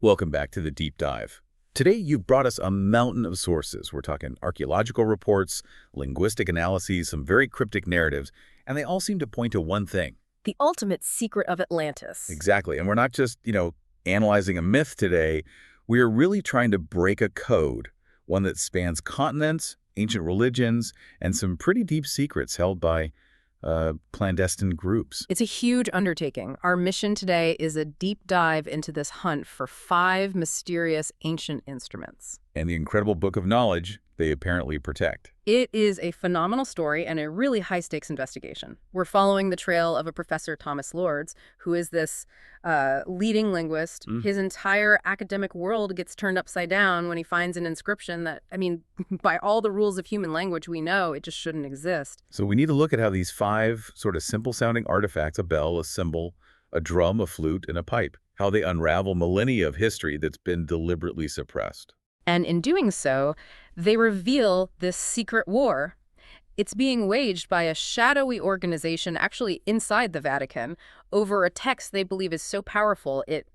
Welcome back to the Deep Dive. Today, you've brought us a mountain of sources. We're talking archaeological reports, linguistic analyses, some very cryptic narratives, and they all seem to point to one thing. The ultimate secret of Atlantis. Exactly. And we're not just, analyzing a myth today. We're really trying to break a code, one that spans continents, ancient religions, and some pretty deep secrets held by clandestine groups. It's a huge undertaking. Our mission today is a deep dive into this hunt for 5 mysterious ancient instruments. And the incredible book of knowledge they apparently protect. It is a phenomenal story and a really high-stakes investigation. We're following the trail of a Professor Thomas Lourds, who is this leading linguist. His entire academic world gets turned upside down when he finds an inscription that, by all the rules of human language we know, it just shouldn't exist. So we need to look at how these 5 sort of simple-sounding artifacts, a bell, a cymbal, a drum, a flute, and a pipe, how they unravel millennia of history that's been deliberately suppressed. And in doing so, they reveal this secret war. It's being waged by a shadowy organization actually inside the Vatican over a text they believe is so powerful it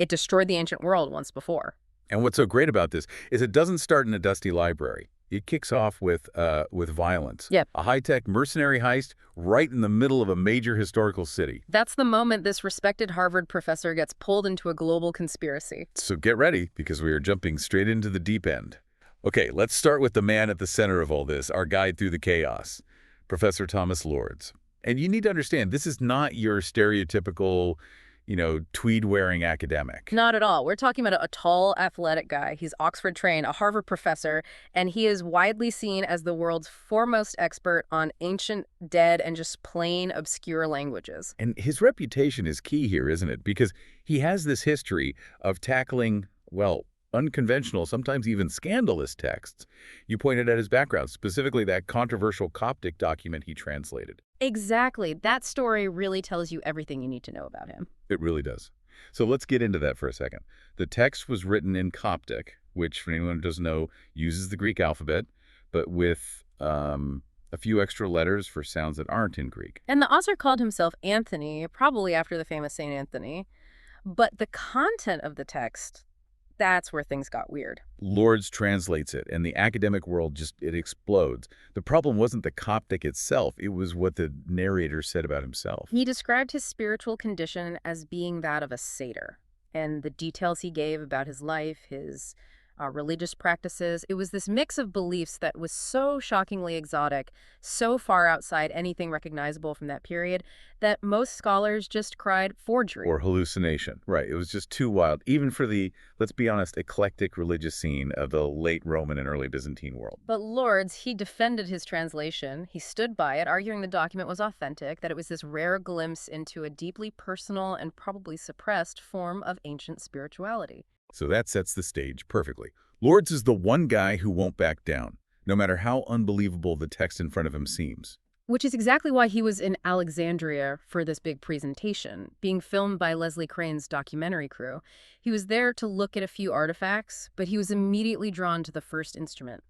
destroyed the ancient world once before. And what's so great about this is it doesn't start in a dusty library. It kicks off with violence. Yep. A high-tech mercenary heist right in the middle of a major historical city. That's the moment this respected Harvard professor gets pulled into a global conspiracy. So get ready, because we are jumping straight into the deep end. Okay, let's start with the man at the center of all this, our guide through the chaos, Professor Thomas Lourds. And you need to understand, this is not your stereotypical, tweed-wearing academic. Not at all. We're talking about a tall, athletic guy. He's Oxford-trained, a Harvard professor, and he is widely seen as the world's foremost expert on ancient, dead, and just plain obscure languages. And his reputation is key here, isn't it? Because he has this history of tackling, unconventional, sometimes even scandalous texts. You pointed at his background, specifically that controversial Coptic document he translated. Exactly. That story really tells you everything you need to know about him. It really does. So let's get into that for a second. The text was written in Coptic, which, for anyone who doesn't know, uses the Greek alphabet, but with a few extra letters for sounds that aren't in Greek. And the author called himself Anthony, probably after the famous Saint Anthony. But the content of the text, that's where things got weird. Lourds translates it, and the academic world it explodes. The problem wasn't the Coptic itself, it was what the narrator said about himself. He described his spiritual condition as being that of a satyr, and the details he gave about his life, his religious practices, it was this mix of beliefs that was so shockingly exotic, so far outside anything recognizable from that period, that most scholars just cried forgery. Or hallucination. Right. It was just too wild, even for the, let's be honest, eclectic religious scene of the late Roman and early Byzantine world. But Lourds, he defended his translation. He stood by it, arguing the document was authentic, that it was this rare glimpse into a deeply personal and probably suppressed form of ancient spirituality. So that sets the stage perfectly. Lourds is the one guy who won't back down, no matter how unbelievable the text in front of him seems. Which is exactly why he was in Alexandria for this big presentation, being filmed by Leslie Crane's documentary crew. He was there to look at a few artifacts, but he was immediately drawn to the first instrument,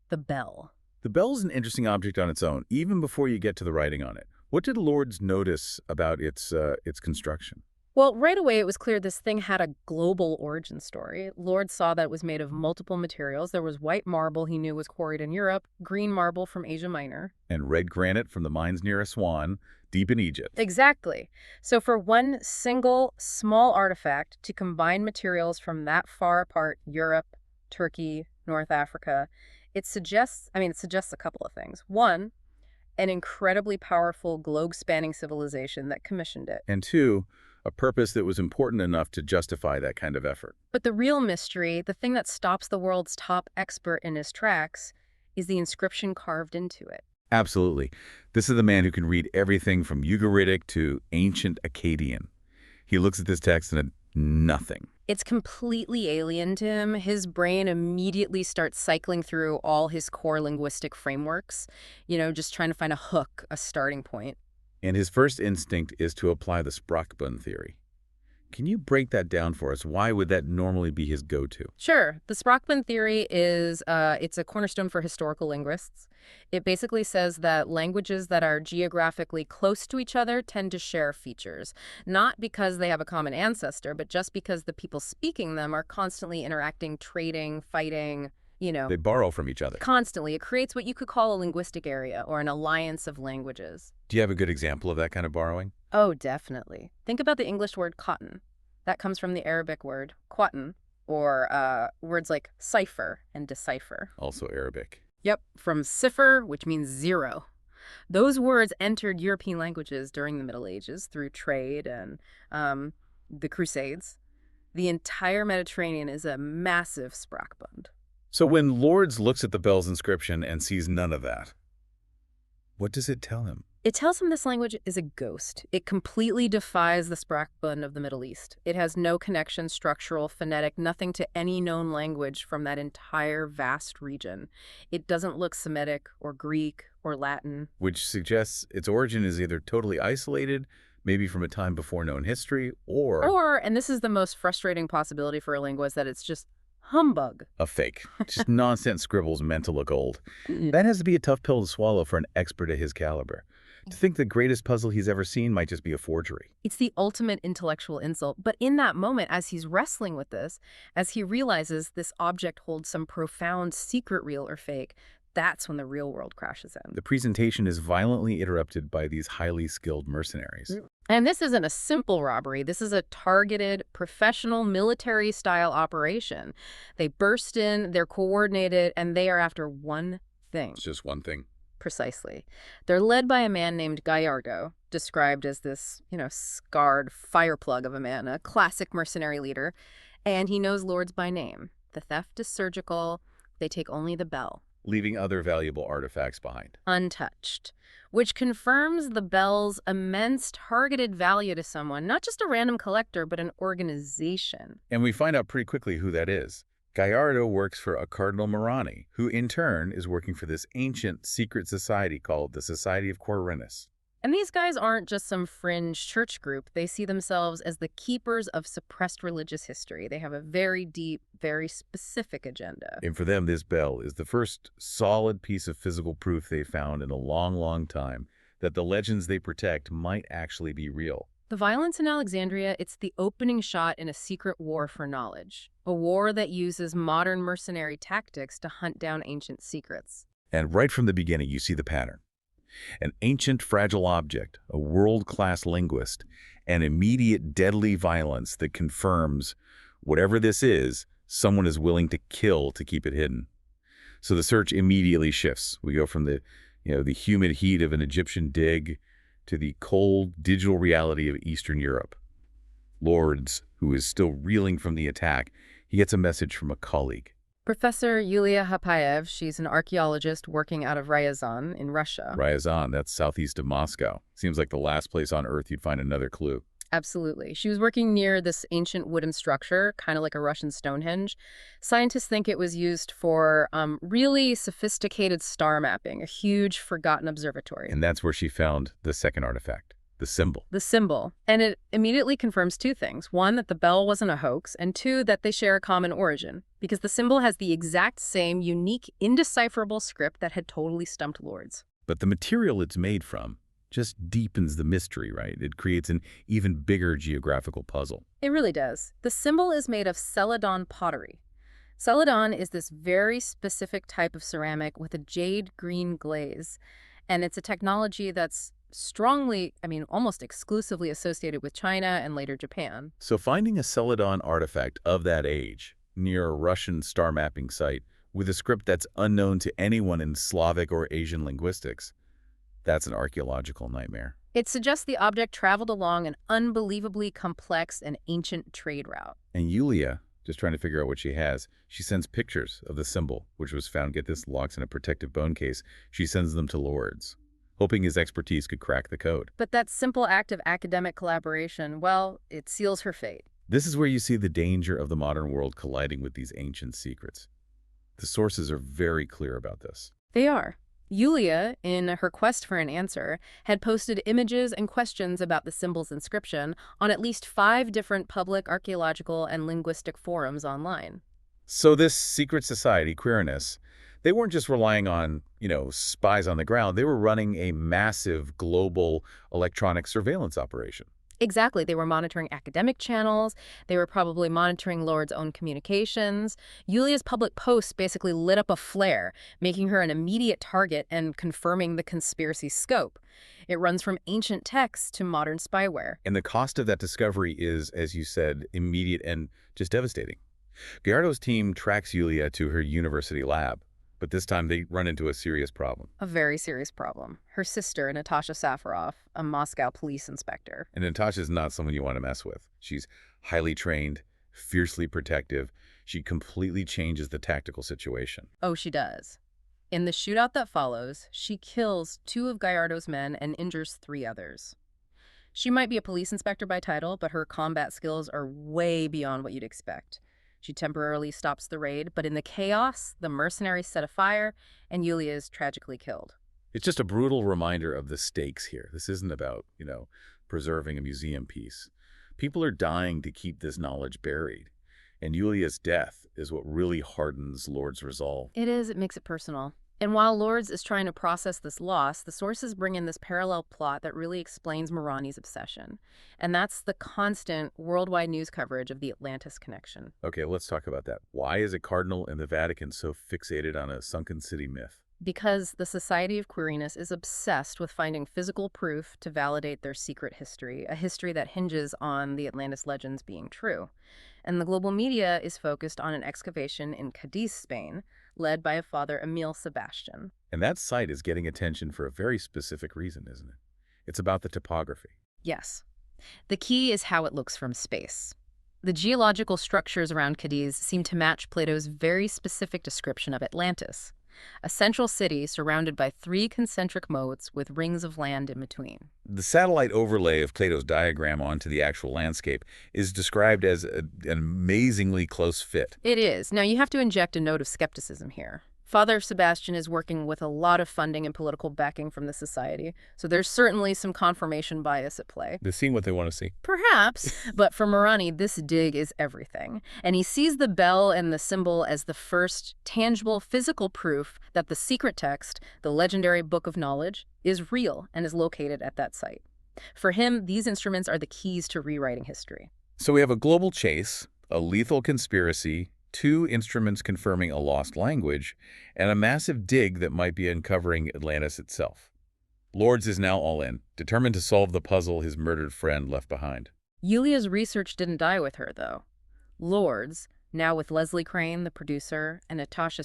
the bell. The bell is an interesting object on its own, even before you get to the writing on it. What did Lourds notice about its construction? Well, right away it was clear this thing had a global origin story. Lourdes saw that it was made of multiple materials. There was white marble he knew was quarried in Europe, green marble from Asia Minor, and red granite from the mines near Aswan, deep in Egypt. Exactly. So for one single small artifact to combine materials from that far apart, Europe, Turkey, North Africa, it suggests a couple of things. One, an incredibly powerful globe-spanning civilization that commissioned it. And two, a purpose that was important enough to justify that kind of effort. But the real mystery, the thing that stops the world's top expert in his tracks, is the inscription carved into it. Absolutely. This is the man who can read everything from Ugaritic to ancient Akkadian. He looks at this text and nothing. It's completely alien to him. His brain immediately starts cycling through all his core linguistic frameworks, just trying to find a hook, a starting point. And his first instinct is to apply the Sprachbund theory. Can you break that down for us? Why would that normally be his go-to? Sure. The Sprachbund theory is it's a cornerstone for historical linguists. It basically says that languages that are geographically close to each other tend to share features, not because they have a common ancestor, but just because the people speaking them are constantly interacting, trading, fighting, They borrow from each other. constantly. It creates what you could call a linguistic area or an alliance of languages. Do you have a good example of that kind of borrowing? Oh, definitely. Think about the English word cotton. That comes from the Arabic word quatan, or words like cipher and decipher. Also Arabic. Yep, from cipher, which means zero. Those words entered European languages during the Middle Ages through trade and the Crusades. The entire Mediterranean is a massive Sprachbund. So when Lourds looks at the bell's inscription and sees none of that, what does it tell him? It tells him this language is a ghost. It completely defies the Sprachbund of the Middle East. It has no connection, structural, phonetic, nothing to any known language from that entire vast region. It doesn't look Semitic or Greek or Latin. Which suggests its origin is either totally isolated, maybe from a time before known history, or And this is the most frustrating possibility for a linguist, that it's just humbug. a fake. Just nonsense scribbles meant to look old. That has to be a tough pill to swallow for an expert at his caliber. To think the greatest puzzle he's ever seen might just be a forgery. It's the ultimate intellectual insult. But in that moment, as he's wrestling with this, as he realizes this object holds some profound secret, real or fake, that's when the real world crashes in. The presentation is violently interrupted by these highly skilled mercenaries. And this isn't a simple robbery. This is a targeted, professional, military-style operation. They burst in, they're coordinated, and they are after one thing. It's just one thing. Precisely. They're led by a man named Gallardo, described as this, scarred fireplug of a man, a classic mercenary leader, and he knows Lourds by name. The theft is surgical. They take only the bell, Leaving other valuable artifacts behind. untouched, which confirms the bell's immense targeted value to someone, not just a random collector, but an organization. And we find out pretty quickly who that is. Gallardo works for a Cardinal Murani, who in turn is working for this ancient secret society called the Society of Quirinus. And these guys aren't just some fringe church group. They see themselves as the keepers of suppressed religious history. They have a very deep, very specific agenda. And for them, this bell is the first solid piece of physical proof they found in a long, long time that the legends they protect might actually be real. The violence in Alexandria, it's the opening shot in a secret war for knowledge. A war that uses modern mercenary tactics to hunt down ancient secrets. And right from the beginning, you see the pattern. An ancient, fragile object, a world-class linguist, and immediate deadly violence that confirms whatever this is, someone is willing to kill to keep it hidden. So the search immediately shifts. We go from the humid heat of an Egyptian dig to the cold digital reality of Eastern Europe. Lourds, who is still reeling from the attack, he gets a message from a colleague. Professor Yulia Hapayev, she's an archaeologist working out of Ryazan in Russia. Ryazan, that's southeast of Moscow. Seems like the last place on Earth you'd find another clue. Absolutely. She was working near this ancient wooden structure, kind of like a Russian Stonehenge. Scientists think it was used for really sophisticated star mapping, a huge forgotten observatory. And that's where she found the second artifact, the cymbal. The cymbal. And it immediately confirms two things. One, that the bell wasn't a hoax, and two, that they share a common origin, because the cymbal has the exact same unique, indecipherable script that had totally stumped Lourds. But the material it's made from just deepens the mystery, right? It creates an even bigger geographical puzzle. It really does. The cymbal is made of celadon pottery. Celadon is this very specific type of ceramic with a jade green glaze, and it's a technology that's strongly, almost exclusively associated with China and later Japan. So finding a celadon artifact of that age near a Russian star mapping site with a script that's unknown to anyone in Slavic or Asian linguistics, that's an archaeological nightmare. It suggests the object traveled along an unbelievably complex and ancient trade route. And Yulia, just trying to figure out what she has, she sends pictures of the cymbal, which was found, get this, locked in a protective bone case. She sends them to Lourds, hoping his expertise could crack the code. But that simple act of academic collaboration, well, it seals her fate. This is where you see the danger of the modern world colliding with these ancient secrets. The sources are very clear about this. They are. Yulia, in her quest for an answer, had posted images and questions about the symbol's inscription on at least 5 different public archaeological and linguistic forums online. So this secret society, Quirinus, they weren't just relying on, spies on the ground. They were running a massive global electronic surveillance operation. Exactly. They were monitoring academic channels. They were probably monitoring Lourdes' own communications. Yulia's public posts basically lit up a flare, making her an immediate target and confirming the conspiracy's scope. It runs from ancient texts to modern spyware. And the cost of that discovery is, as you said, immediate and just devastating. Gallardo's team tracks Yulia to her university lab, but this time they run into a serious problem. A very serious problem. Her sister, Natasha, a Moscow police inspector. And Natasha's not someone you want to mess with. She's highly trained, fiercely protective. She completely changes the tactical situation. Oh, she does. In the shootout that follows, she kills 2 of Gallardo's men and injures 3 others. She might be a police inspector by title, but her combat skills are way beyond what you'd expect. She temporarily stops the raid, but in the chaos, the mercenaries set a fire, and Yulia is tragically killed. It's just a brutal reminder of the stakes here. This isn't about, preserving a museum piece. People are dying to keep this knowledge buried. And Yulia's death is what really hardens Lourdes' resolve. It is. It makes it personal. And while Lourdes is trying to process this loss, the sources bring in this parallel plot that really explains Murani's obsession. And that's the constant worldwide news coverage of the Atlantis connection. Okay, let's talk about that. Why is a cardinal in the Vatican so fixated on a sunken city myth? Because the Society of Quirinus is obsessed with finding physical proof to validate their secret history, a history that hinges on the Atlantis legends being true. And the global media is focused on an excavation in Cádiz, Spain, led by a Father Emil Sebastian. And that site is getting attention for a very specific reason, isn't it? It's about the topography. Yes. The key is how it looks from space. The geological structures around Cádiz seem to match Plato's very specific description of Atlantis, a central city surrounded by 3 concentric moats with rings of land in between. The satellite overlay of Plato's diagram onto the actual landscape is described as an amazingly close fit. It is. Now, you have to inject a note of skepticism here. Father Sebastian is working with a lot of funding and political backing from the society, so there's certainly some confirmation bias at play. They're seeing what they want to see. Perhaps, but for Murani, this dig is everything. And he sees the bell and the symbol as the first tangible physical proof that the secret text, the legendary Book of Knowledge, is real and is located at that site. For him, these instruments are the keys to rewriting history. So we have a global chase, a lethal conspiracy, 2 instruments confirming a lost language, and a massive dig that might be uncovering Atlantis itself. Lourdes is now all in, determined to solve the puzzle his murdered friend left behind. Yulia's research didn't die with her, though. Lourdes, now with Leslie Crane, the producer, and Natasha,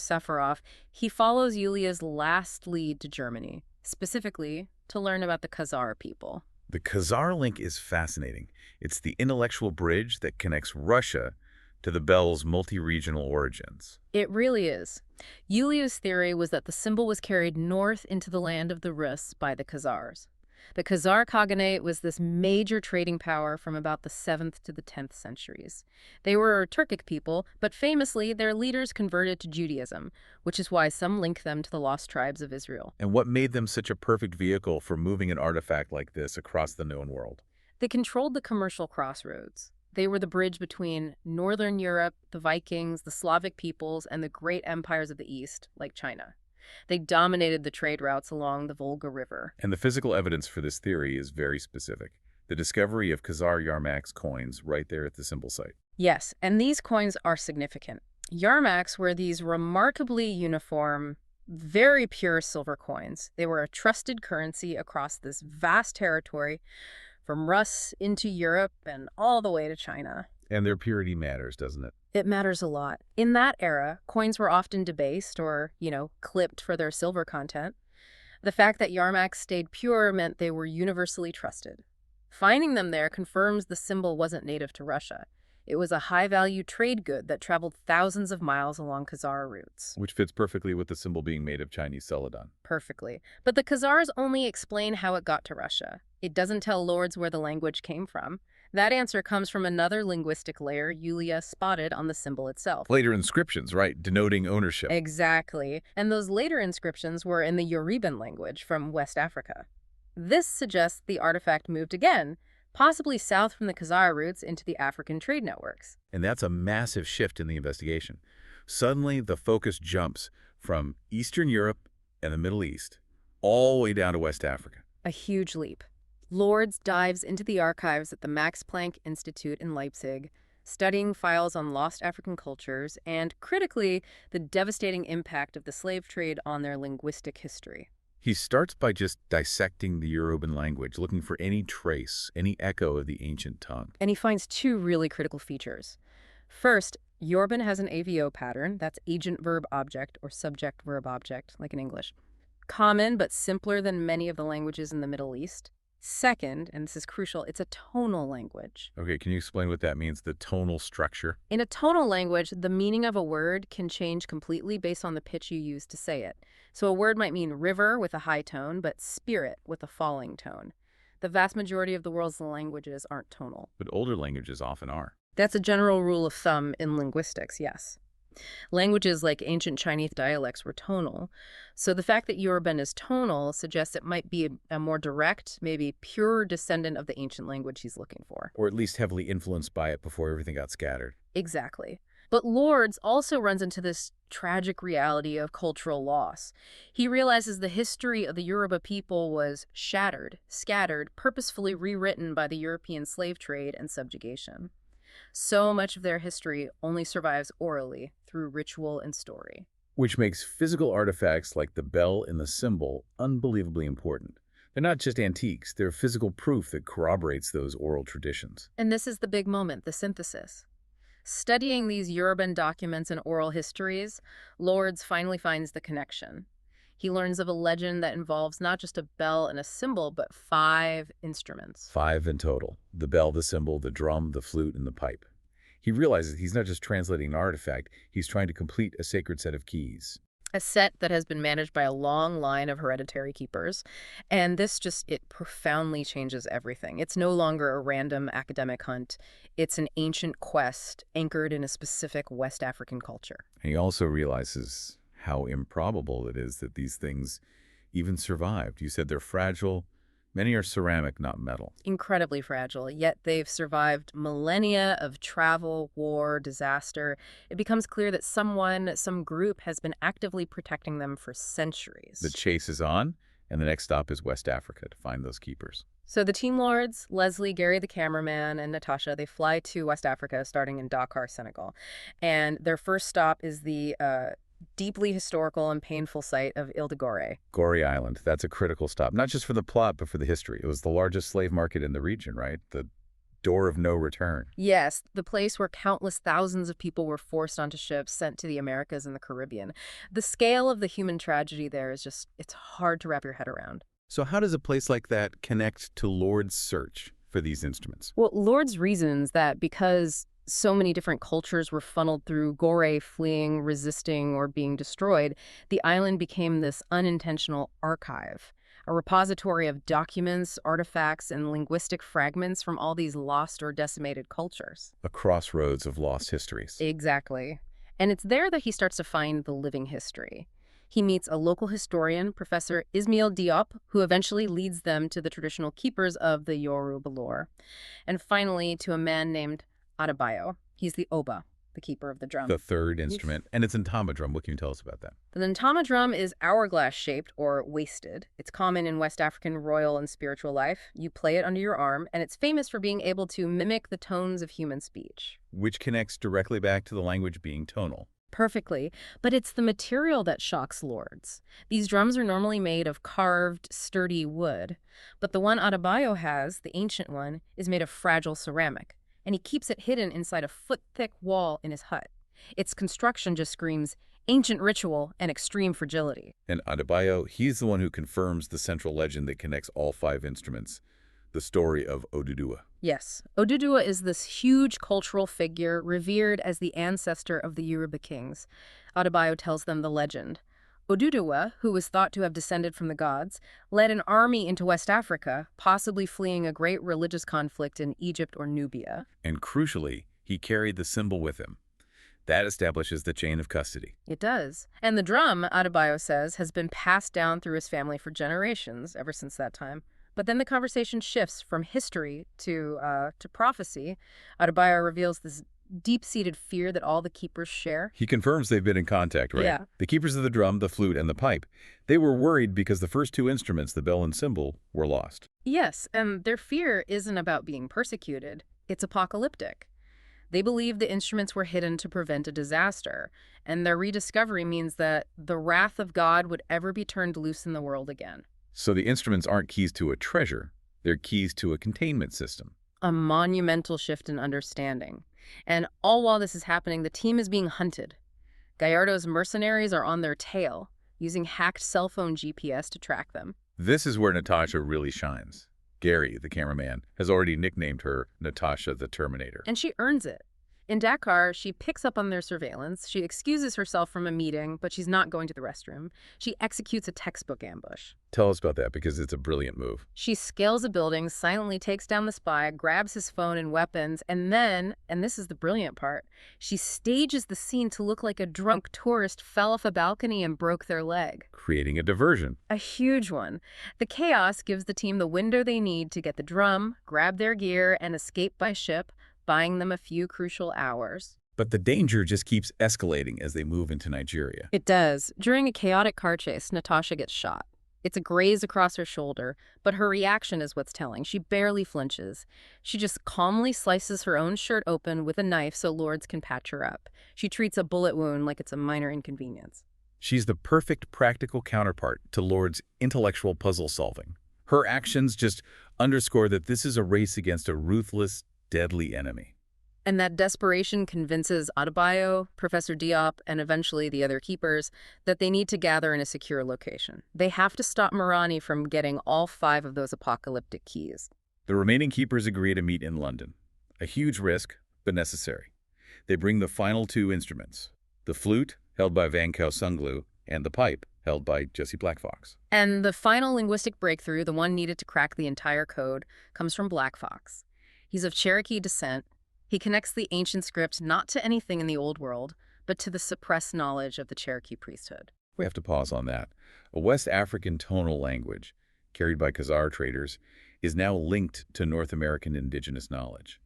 he follows Yulia's last lead to Germany, specifically to learn about the Khazar people. The Khazar link is fascinating. It's the intellectual bridge that connects Russia to the bell's multi-regional origins. It really is. Yulia's theory was that the symbol was carried north into the land of the Rus by the Khazars. The Khazar Khaganate was this major trading power from about the 7th to the 10th centuries. They were a Turkic people, but famously their leaders converted to Judaism, which is why some link them to the lost tribes of Israel. And what made them such a perfect vehicle for moving an artifact like this across the known world? They controlled the commercial crossroads. They were the bridge between Northern Europe, the Vikings, the Slavic peoples, and the great empires of the East, like China. They dominated the trade routes along the Volga River. And the physical evidence for this theory is very specific. The discovery of Khazar Yarmaks coins right there at the symbol site. Yes, and these coins are significant. Yarmaks were these remarkably uniform, very pure silver coins. They were a trusted currency across this vast territory, from Rus into Europe and all the way to China. And their purity matters, doesn't it? It matters a lot. In that era, coins were often debased or, clipped for their silver content. The fact that Yarmaks stayed pure meant they were universally trusted. Finding them there confirms the symbol wasn't native to Russia. It was a high-value trade good that traveled thousands of miles along Khazar routes. Which fits perfectly with the symbol being made of Chinese celadon. Perfectly. But the Khazars only explain how it got to Russia. It doesn't tell Lourdes where the language came from. That answer comes from another linguistic layer Yulia spotted on the symbol itself. Later inscriptions, right, denoting ownership. Exactly. And those later inscriptions were in the Yoruban language from West Africa. This suggests the artifact moved again, possibly south from the Khazar routes into the African trade networks. And that's a massive shift in the investigation. Suddenly, the focus jumps from Eastern Europe and the Middle East all the way down to West Africa. A huge leap. Lourds dives into the archives at the Max Planck Institute in Leipzig, studying files on lost African cultures and, critically, the devastating impact of the slave trade on their linguistic history. He starts by just dissecting the Yoruban language, looking for any trace, any echo of the ancient tongue. And he finds two really critical features. First, Yoruban has an AVO pattern, that's agent-verb-object or subject-verb-object, like in English. Common but simpler than many of the languages in the Middle East. Second, and this is crucial, it's a tonal language. Okay, can you explain what that means, the tonal structure? In a tonal language, the meaning of a word can change completely based on the pitch you use to say it. So a word might mean river with a high tone, but spirit with a falling tone. The vast majority of the world's languages aren't tonal. But older languages often are. That's a general rule of thumb in linguistics, yes. Languages like ancient Chinese dialects were tonal, so the fact that Yoruban is tonal suggests it might be a more direct, maybe pure descendant of the ancient language he's looking for. Or at least heavily influenced by it before everything got scattered. Exactly. But Lourds also runs into this tragic reality of cultural loss. He realizes the history of the Yoruba people was shattered, scattered, purposefully rewritten by the European slave trade and subjugation. So much of their history only survives orally, through ritual and story. Which makes physical artifacts like the bell and the cymbal unbelievably important. They're not just antiques, they're physical proof that corroborates those oral traditions. And this is the big moment, the synthesis. Studying these Yoruban documents and oral histories, Lourds finally finds the connection. He learns of a legend that involves not just a bell and a cymbal, but 5 instruments. 5 in total. The bell, the cymbal, the drum, the flute, and the pipe. He realizes he's not just translating an artifact, he's trying to complete a sacred set of keys. A set that has been managed by a long line of hereditary keepers. And this it profoundly changes everything. It's no longer a random academic hunt. It's an ancient quest anchored in a specific West African culture. And he also realizes how improbable it is that these things even survived. You said they're fragile. Many are ceramic, not metal. Incredibly fragile, yet they've survived millennia of travel, war, disaster. It becomes clear that some group has been actively protecting them for centuries. The chase is on, and the next stop is West Africa to find those keepers. So the team Lourds, Leslie, Gary the cameraman, and Natasha, they fly to West Africa, starting in Dakar, Senegal. And their first stop is the deeply historical and painful site of Ile de Gorée. Gorée Island. That's a critical stop, not just for the plot, but for the history. It was the largest slave market in the region, right? The door of no return. Yes, the place where countless thousands of people were forced onto ships sent to the Americas and the Caribbean. The scale of the human tragedy there is it's hard to wrap your head around. So how does a place like that connect to Lourdes' search for these instruments? Well, Lourdes reasons that because so many different cultures were funneled through Gorée, fleeing, resisting, or being destroyed, the island became this unintentional archive, a repository of documents, artifacts, and linguistic fragments from all these lost or decimated cultures. A crossroads of lost histories. Exactly. And it's there that he starts to find the living history. He meets a local historian, Professor Ismail Diop, who eventually leads them to the traditional keepers of the Yoruba lore. And finally, to a man named Adebayo. He's the Oba, the keeper of the drum. The third instrument. And it's a ntama drum. What can you tell us about that? The ntama drum is hourglass-shaped or waisted. It's common in West African royal and spiritual life. You play it under your arm, and it's famous for being able to mimic the tones of human speech. Which connects directly back to the language being tonal. Perfectly, but it's the material that shocks Lourdes. These drums are normally made of carved, sturdy wood, but the one Adebayo has, the ancient one, is made of fragile ceramic, and he keeps it hidden inside a foot-thick wall in his hut. Its construction just screams ancient ritual and extreme fragility. And Adebayo, he's the one who confirms the central legend that connects all 5 instruments, the story of Oduduwa. Yes, Oduduwa is this huge cultural figure revered as the ancestor of the Yoruba kings. Adebayo tells them the legend. Oduduwa, who was thought to have descended from the gods, led an army into West Africa, possibly fleeing a great religious conflict in Egypt or Nubia. And crucially, he carried the cymbal with him. That establishes the chain of custody. It does. And the drum, Adebayo says, has been passed down through his family for generations ever since that time. But then the conversation shifts from history to prophecy. Adebayo reveals this deep-seated fear that all the keepers share. He confirms they've been in contact, right? Yeah. The keepers of the drum, the flute, and the pipe, they were worried because the first two instruments, the bell and cymbal, were lost. Yes, and their fear isn't about being persecuted. It's apocalyptic. They believe the instruments were hidden to prevent a disaster, and their rediscovery means that the wrath of God would ever be turned loose in the world again. So the instruments aren't keys to a treasure, they're keys to a containment system. A monumental shift in understanding. And all while this is happening, the team is being hunted. Gallardo's mercenaries are on their tail, using hacked cell phone GPS to track them. This is where Natasha really shines. Gary, the cameraman, has already nicknamed her Natasha the Terminator. And she earns it. In Dakar, she picks up on their surveillance. She excuses herself from a meeting, but she's not going to the restroom. She executes a textbook ambush. Tell us about that, because it's a brilliant move. She scales a building, silently takes down the spy, grabs his phone and weapons, and then, and this is the brilliant part, she stages the scene to look like a drunk tourist fell off a balcony and broke their leg. Creating a diversion. A huge one. The chaos gives the team the window they need to get the drum, grab their gear, and escape by ship, buying them a few crucial hours. But the danger just keeps escalating as they move into Nigeria. It does. During a chaotic car chase, Natasha gets shot. It's a graze across her shoulder, but her reaction is what's telling. She barely flinches. She just calmly slices her own shirt open with a knife so Lourds can patch her up. She treats a bullet wound like it's a minor inconvenience. She's the perfect practical counterpart to Lourds' intellectual puzzle solving. Her actions just underscore that this is a race against a ruthless, deadly enemy. And that desperation convinces Adebayo, Professor Diop, and eventually the other keepers that they need to gather in a secure location. They have to stop Murani from getting all 5 of those apocalyptic keys. The remaining keepers agree to meet in London. A huge risk, but necessary. They bring the final 2 instruments, the flute, held by Van Cao Sunglu, and the pipe, held by Jesse Black Fox. And the final linguistic breakthrough, the one needed to crack the entire code, comes from Black Fox. He's of Cherokee descent. He connects the ancient script not to anything in the Old World, but to the suppressed knowledge of the Cherokee priesthood. We have to pause on that. A West African tonal language, carried by Khazar traders, is now linked to North American indigenous knowledge.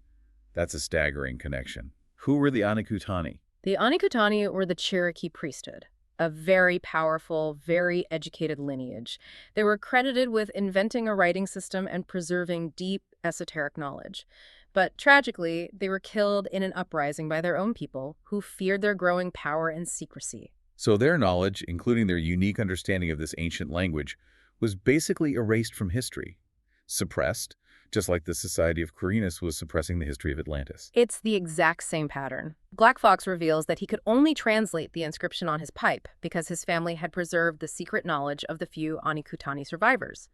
That's a staggering connection. Who were the Anikutani? The Anikutani were the Cherokee priesthood, a very powerful, very educated lineage. They were credited with inventing a writing system and preserving deep esoteric knowledge. But tragically, they were killed in an uprising by their own people who feared their growing power and secrecy. So their knowledge, including their unique understanding of this ancient language, was basically erased from history, suppressed, just like the Society of Quirinus was suppressing the history of Atlantis. It's the exact same pattern. Black Fox reveals that he could only translate the inscription on his pipe because his family had preserved the secret knowledge of the few Anikutani survivors.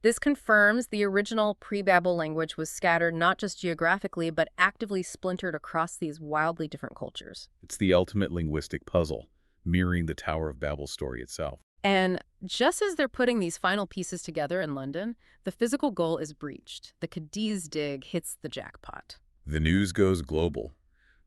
This confirms the original pre-Babel language was scattered not just geographically, but actively splintered across these wildly different cultures. It's the ultimate linguistic puzzle, mirroring the Tower of Babel story itself. And just as they're putting these final pieces together in London, the physical goal is breached. The Cádiz dig hits the jackpot. The news goes global.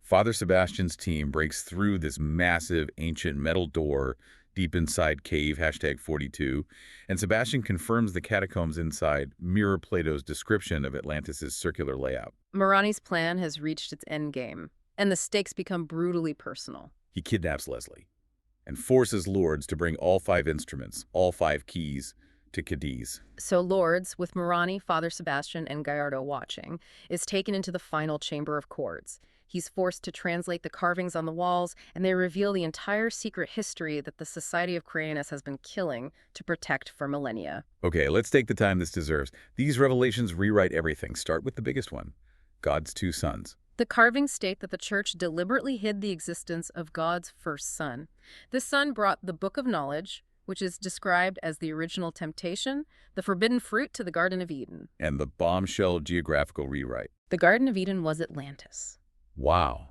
Father Sebastian's team breaks through this massive ancient metal door deep inside cave #42, and Sebastian confirms the catacombs inside mirror Plato's description of Atlantis' circular layout. Murani's plan has reached its endgame, and the stakes become brutally personal. He kidnaps Leslie and forces Lourds to bring all 5 instruments, all 5 keys, to Cádiz. So Lourds, with Murani, Father Sebastian, and Gallardo watching, is taken into the final chamber of chords. He's forced to translate the carvings on the walls, and they reveal the entire secret history that the Society of Quirinus has been killing to protect for millennia. Okay, let's take the time this deserves. These revelations rewrite everything. Start with the biggest one, God's 2 sons. The carvings state that the church deliberately hid the existence of God's first son. This son brought the Book of Knowledge, which is described as the original temptation, the forbidden fruit to the Garden of Eden. And the bombshell geographical rewrite. The Garden of Eden was Atlantis. Wow.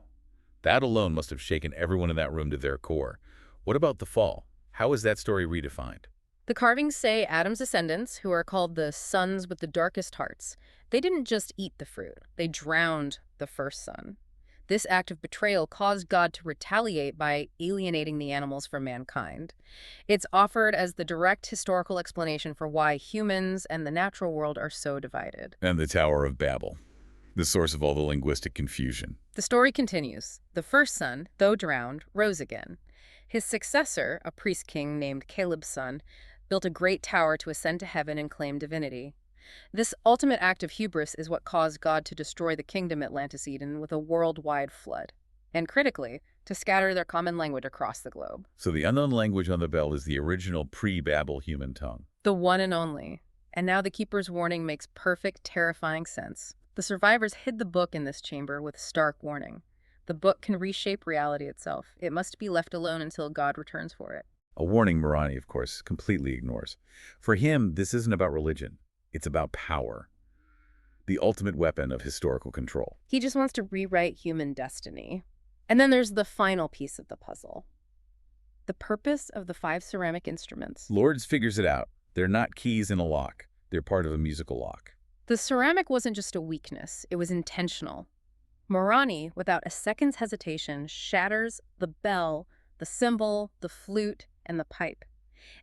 That alone must have shaken everyone in that room to their core. What about the fall? How is that story redefined? The carvings say Adam's descendants, who are called the sons with the darkest hearts, they didn't just eat the fruit, they drowned the first son. This act of betrayal caused God to retaliate by alienating the animals from mankind. It's offered as the direct historical explanation for why humans and the natural world are so divided. And the Tower of Babel, the source of all the linguistic confusion. The story continues. The first son, though drowned, rose again. His successor, a priest king named Caleb's son, built a great tower to ascend to heaven and claim divinity. This ultimate act of hubris is what caused God to destroy the kingdom Atlantis Eden with a worldwide flood, and critically, to scatter their common language across the globe. So the unknown language on the bell is the original pre-Babel human tongue. The one and only. And now the keeper's warning makes perfect, terrifying sense. The survivors hid the book in this chamber with stark warning. The book can reshape reality itself. It must be left alone until God returns for it. A warning Murani, of course, completely ignores. For him, this isn't about religion. It's about power, the ultimate weapon of historical control. He just wants to rewrite human destiny. And then there's the final piece of the puzzle. The purpose of the 5 ceramic instruments. Lourds figures it out. They're not keys in a lock. They're part of a musical lock. The ceramic wasn't just a weakness. It was intentional. Murani, without a second's hesitation, shatters the bell, the cymbal, the flute, and the pipe.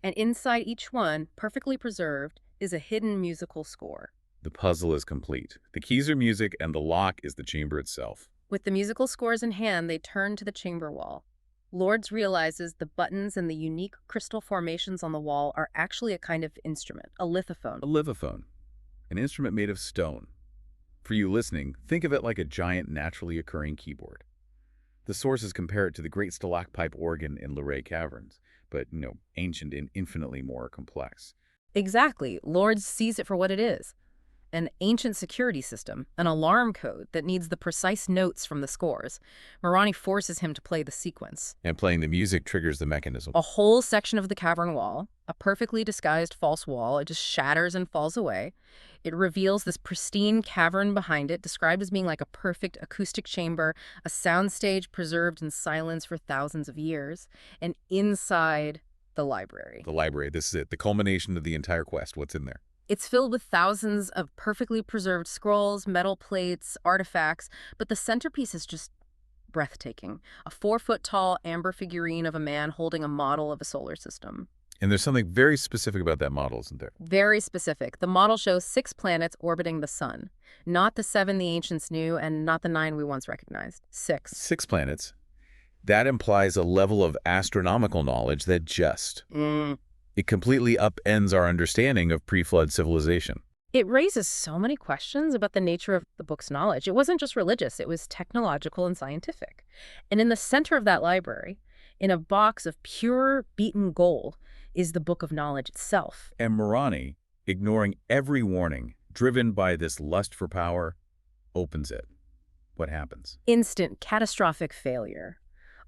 And inside each one, perfectly preserved, is a hidden musical score. The puzzle is complete. The keys are music, and the lock is the chamber itself. With the musical scores in hand, they turn to the chamber wall. Lourds realizes the buttons and the unique crystal formations on the wall are actually a kind of instrument, a lithophone. A lithophone, an instrument made of stone. For you listening, think of it like a giant naturally occurring keyboard. The sources compare it to the great stalactite organ in Luray Caverns, but, ancient and infinitely more complex. Exactly. Lourds sees it for what it is. An ancient security system, an alarm code that needs the precise notes from the scores. Murani forces him to play the sequence. And playing the music triggers the mechanism. A whole section of the cavern wall, a perfectly disguised false wall, it just shatters and falls away. It reveals this pristine cavern behind it, described as being like a perfect acoustic chamber, a soundstage preserved in silence for thousands of years, and inside the library. The library, this is it, the culmination of the entire quest. What's in there? It's filled with thousands of perfectly preserved scrolls, metal plates, artifacts, but the centerpiece is just breathtaking. A 4-foot-tall amber figurine of a man holding a model of a solar system. And there's something very specific about that model, isn't there? Very specific. The model shows 6 planets orbiting the sun. Not the 7 the ancients knew, and not the 9 we once recognized. 6. 6 planets. That implies a level of astronomical knowledge that it completely upends our understanding of pre-flood civilization. It raises so many questions about the nature of the book's knowledge. It wasn't just religious, it was technological and scientific. And in the center of that library, in a box of pure beaten gold, is the book of knowledge itself. And Murani, ignoring every warning, driven by this lust for power, opens it. What happens? Instant, catastrophic failure.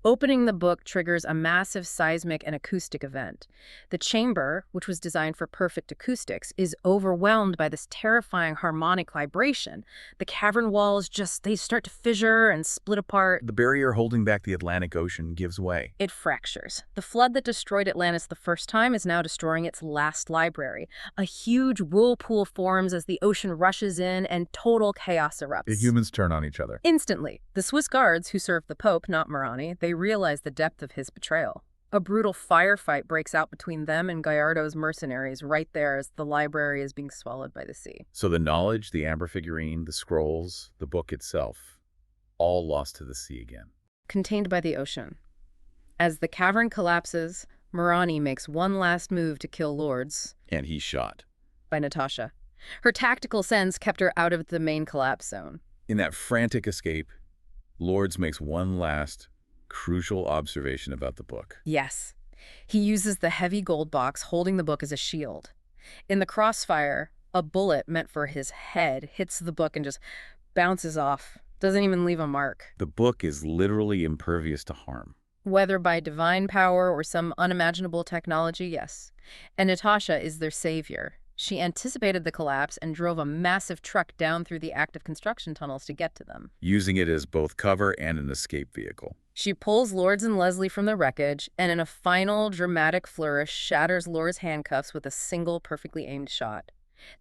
Opening the book triggers a massive seismic and acoustic event. The chamber, which was designed for perfect acoustics, is overwhelmed by this terrifying harmonic vibration. The cavern walls they start to fissure and split apart. The barrier holding back the Atlantic Ocean gives way. It fractures. The flood that destroyed Atlantis the first time is now destroying its last library. A huge whirlpool forms as the ocean rushes in and total chaos erupts. The humans turn on each other. Instantly. The Swiss guards, who served the Pope, not Murani, they realize the depth of his betrayal. A brutal firefight breaks out between them and Gallardo's mercenaries right there as the library is being swallowed by the sea. So the knowledge, the amber figurine, the scrolls, the book itself, all lost to the sea again. Contained by the ocean. As the cavern collapses, Murani makes one last move to kill Lourds. And he's shot. By Natasha. Her tactical sense kept her out of the main collapse zone. In that frantic escape, Lourds makes one last crucial observation about the book. Yes. He uses the heavy gold box holding the book as a shield. In the crossfire, a bullet meant for his head hits the book and just bounces off. Doesn't even leave a mark. The book is literally impervious to harm. Whether by divine power or some unimaginable technology, yes. And Natasha is their savior. She anticipated the collapse and drove a massive truck down through the active construction tunnels to get to them. Using it as both cover and an escape vehicle. She pulls Lourds and Leslie from the wreckage, and in a final dramatic flourish, shatters Lourds' handcuffs with a single perfectly aimed shot.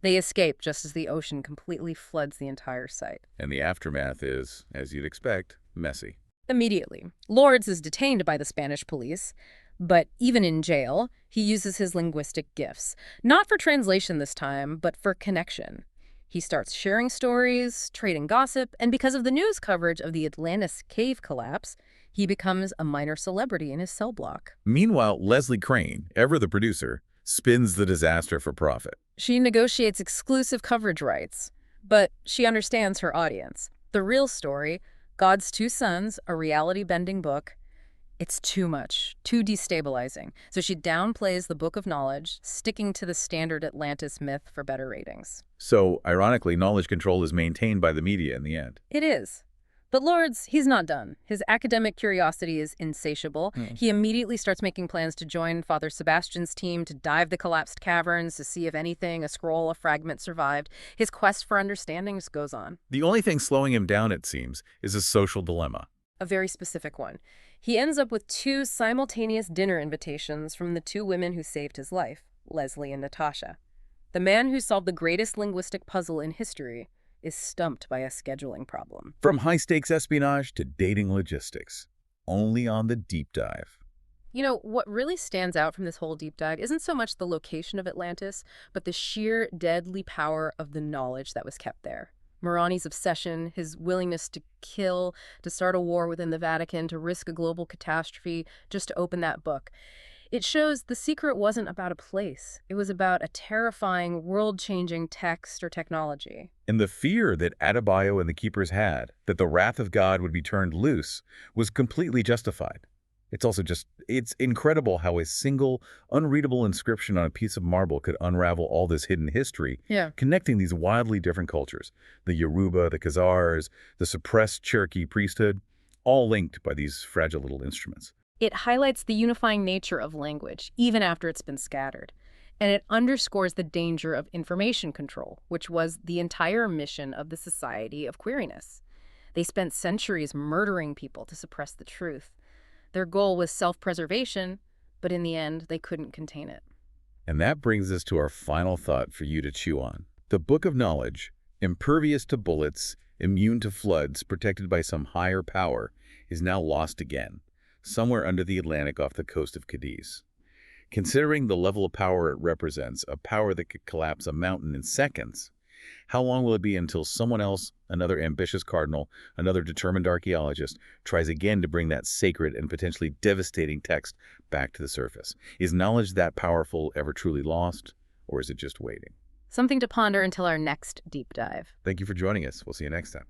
They escape just as the ocean completely floods the entire site. And the aftermath is, as you'd expect, messy. Immediately, Lourds is detained by the Spanish police, but even in jail, he uses his linguistic gifts. Not for translation this time, but for connection. He starts sharing stories, trading gossip, and because of the news coverage of the Atlantis cave collapse, he becomes a minor celebrity in his cell block. Meanwhile, Leslie Crane, ever the producer, spins the disaster for profit. She negotiates exclusive coverage rights, but she understands her audience. The real story, God's Two Sons, a reality-bending book, it's too much, too destabilizing. So she downplays the Book of Knowledge, sticking to the standard Atlantis myth for better ratings. So, ironically, knowledge control is maintained by the media in the end. It is. But Lourds, he's not done. His academic curiosity is insatiable. He immediately starts making plans to join Father Sebastian's team to dive the collapsed caverns to see if anything, a scroll, a fragment survived. His quest for understanding goes on. The only thing slowing him down, it seems, is a social dilemma. A very specific one. He ends up with 2 simultaneous dinner invitations from the 2 women who saved his life, Leslie and Natasha. The man who solved the greatest linguistic puzzle in history is stumped by a scheduling problem. From high-stakes espionage to dating logistics, only on the deep dive. You know, what really stands out from this whole deep dive isn't so much the location of Atlantis, but the sheer deadly power of the knowledge that was kept there. Murani's obsession, his willingness to kill, to start a war within the Vatican, to risk a global catastrophe just to open that book. It shows the secret wasn't about a place. It was about a terrifying, world-changing text or technology. And the fear that Adebayo and the keepers had, that the wrath of God would be turned loose, was completely justified. It's incredible how a single, unreadable inscription on a piece of marble could unravel all this hidden history, connecting these wildly different cultures, the Yoruba, the Khazars, the suppressed Cherokee priesthood, all linked by these fragile little instruments. It highlights the unifying nature of language, even after it's been scattered. And it underscores the danger of information control, which was the entire mission of the Society of Quirinus. They spent centuries murdering people to suppress the truth. Their goal was self-preservation, but in the end, they couldn't contain it. And that brings us to our final thought for you to chew on. The Book of Knowledge, impervious to bullets, immune to floods, protected by some higher power, is now lost again, somewhere under the Atlantic off the coast of Cádiz. Considering the level of power it represents, a power that could collapse a mountain in seconds, how long will it be until someone else, another ambitious cardinal, another determined archaeologist, tries again to bring that sacred and potentially devastating text back to the surface? Is knowledge that powerful ever truly lost, or is it just waiting? Something to ponder until our next deep dive. Thank you for joining us. We'll see you next time.